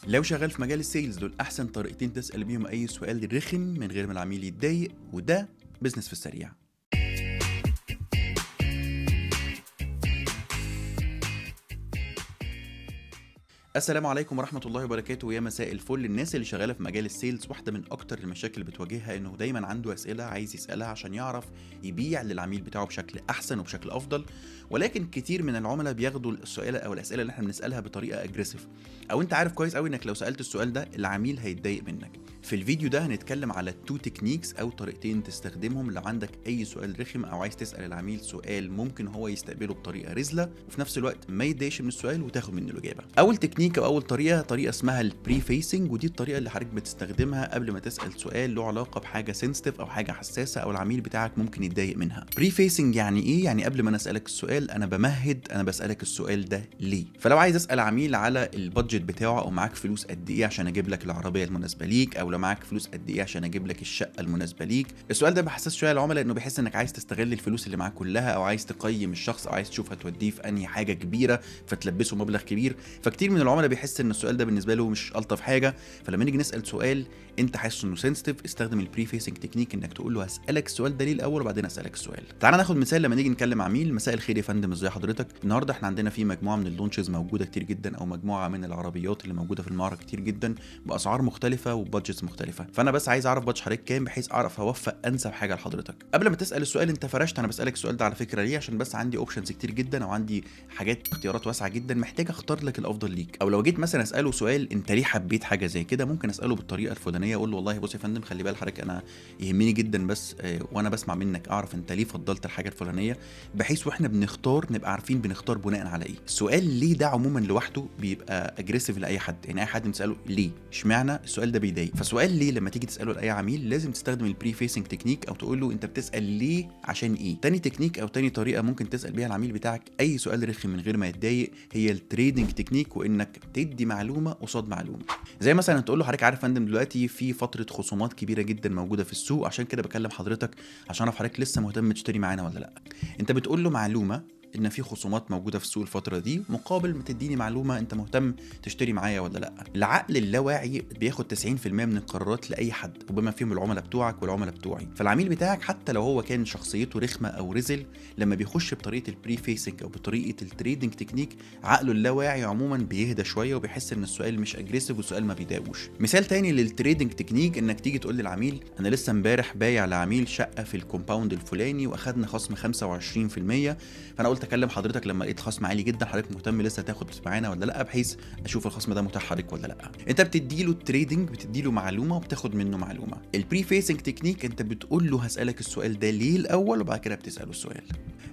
لو شغال في مجال السيلز، دول احسن طريقتين تسال بيهم اي سؤال رخم من غير ما العميل يتضايق، وده بزنس في السريع. السلام عليكم ورحمة الله وبركاته، يا مساء الفل. الناس اللي شغالة في مجال السيلز، واحدة من أكتر المشاكل اللي بتواجهها إنه دايما عنده أسئلة عايز يسألها عشان يعرف يبيع للعميل بتاعه بشكل أحسن وبشكل أفضل. ولكن كتير من العملاء بياخدوا السؤال أو الأسئلة اللي احنا بنسألها بطريقة أجريسيف، أو أنت عارف كويس أوي إنك لو سألت السؤال ده العميل هيتضايق منك. في الفيديو ده هنتكلم على 2 تكنيكس أو طريقتين تستخدمهم لو عندك أي سؤال رخم أو عايز تسأل العميل سؤال ممكن هو يستقبله بطريقة رزلة وفي نفس الوقت ما يتضايقش من السؤال وتاخد منه الإجابة. أول تكنيك أو أول طريقة اسمها البري فيسنج، ودي الطريقة اللي حضرتك بتستخدمها قبل ما تسأل سؤال له علاقة بحاجة سنسيتيف أو حاجة حساسة أو العميل بتاعك ممكن يتضايق منها. بري فيسنج يعني إيه؟ يعني قبل ما أنا أسألك السؤال أنا بمهد، أنا بسألك السؤال ده ليه. فلو عايز أسأل عميل على البادجت بتاعه، أو معاك فلوس قد إيه عشان أجيب لك العربية المناسبة ليك، أو لو معاك فلوس قد إيه عشان أجيب لك الشقة المناسبة ليك، السؤال ده بحساس شوية العملاء، إنه بيحس إنك عايز تستغل الفلوس اللي معاك كلها، أو عايز تقيم الشخص، أو عايز تشوف هتوديه في أنهي حاجة كبيرة فتلبسه مبلغ كبير. فكتير من العملاء بيحس إن السؤال ده بالنسبة له مش ألطف حاجة. فلما نيجي نسأل سؤال انت حاسس انه سنسيتيف، استخدم البري فيسنج تكنيك، انك تقول له هسألك السؤال ده ليه الاول وبعدين اسألك السؤال. تعال ناخد مثال لما نيجي نكلم عميل. مساء الخير يا فندم، ازي حضرتك؟ النهارده احنا عندنا في مجموعه من اللونشز موجوده كتير جدا، او مجموعه من العربيات اللي موجوده في المعرض كتير جدا باسعار مختلفه وبادجتس مختلفه. فانا بس عايز اعرف بادجت حضرتك كام بحيث اعرف اوفق انسب حاجه لحضرتك. قبل ما تسأل السؤال انت فرشت، انا بسألك السؤال ده على فكره ليه؟ عشان بس عندي اوبشنز كتير جدا، او عندي حاجات اختيارات واسعه جدا، محتاج اختار لك الافضل ليك. او لو جيت مثلا اساله سؤال انت ليه حبيت حاجه زي كده، ممكن اساله بالطريقه الفلانيه، اقول له والله بص يا فندم خلي بال حضرتك، انا يهمني جدا بس وانا بسمع منك اعرف انت ليه فضلت الحاجه الفلانيه، بحيث واحنا بنختار نبقى عارفين بنختار بناء على ايه. السؤال ليه ده عموما لوحده بيبقى اجريسيف لاي حد، يعني اي حد بنساله ليه اشمعنى السؤال ده بيضايق. فسؤال ليه لما تيجي تساله لاي عميل لازم تستخدم البري فيسنج تكنيك، او تقول له انت بتسال ليه عشان ايه. تاني تكنيك او تاني طريقه ممكن تسال بيها العميل بتاعك اي سؤال رخم من غير ما يتضايق هي التريدنج تكنيك، وانك تدي معلومه قصاد معلومه. زي مثلا تقول له حضرتك عارف يا فندم دلوقتي في فتره خصومات كبيره جدا موجوده في السوق، عشان كده بكلم حضرتك عشان اعرف حضرتك لسه مهتم تشتري معانا ولا لا. انت بتقول له معلومه ان في خصومات موجوده في السوق الفتره دي، مقابل ما تديني معلومه انت مهتم تشتري معايا ولا لا. العقل اللاواعي بياخد 90% من القرارات لاي حد، وبما فيهم العملاء بتوعك والعملاء بتوعي. فالعميل بتاعك حتى لو هو كان شخصيته رخمه او رزل، لما بيخش بطريقه البري فيسنج او بطريقه التريدنج تكنيك، عقله اللاواعي عموما بيهدى شويه وبيحس ان السؤال مش اجريسيف والسؤال ما بيضايقوش. مثال تاني للتريدنج تكنيك، انك تيجي تقول للعميل انا لسه امبارح بايع لعميل شقه في الكومباوند الفلاني واخدنا خصم 25%، فانا قلت اكلم حضرتك لما لقيت خصم عالي جدا، حضرتك مهتم لسه تاخد معانا ولا لا، بحيث اشوف الخصم ده متاح حضرتك ولا لا. انت بتديله التريدنج، بتديله معلومه وبتاخد منه معلومه. البري فيسنج تكنيك انت بتقول له هسالك السؤال ده ليه الاول وبعد كده بتساله السؤال.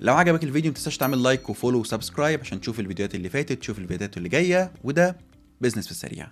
لو عجبك الفيديو ما تنساش تعمل لايك وفولو وسبسكرايب عشان تشوف الفيديوهات اللي فاتت، تشوف الفيديوهات اللي جايه، وده بزنس في السريع.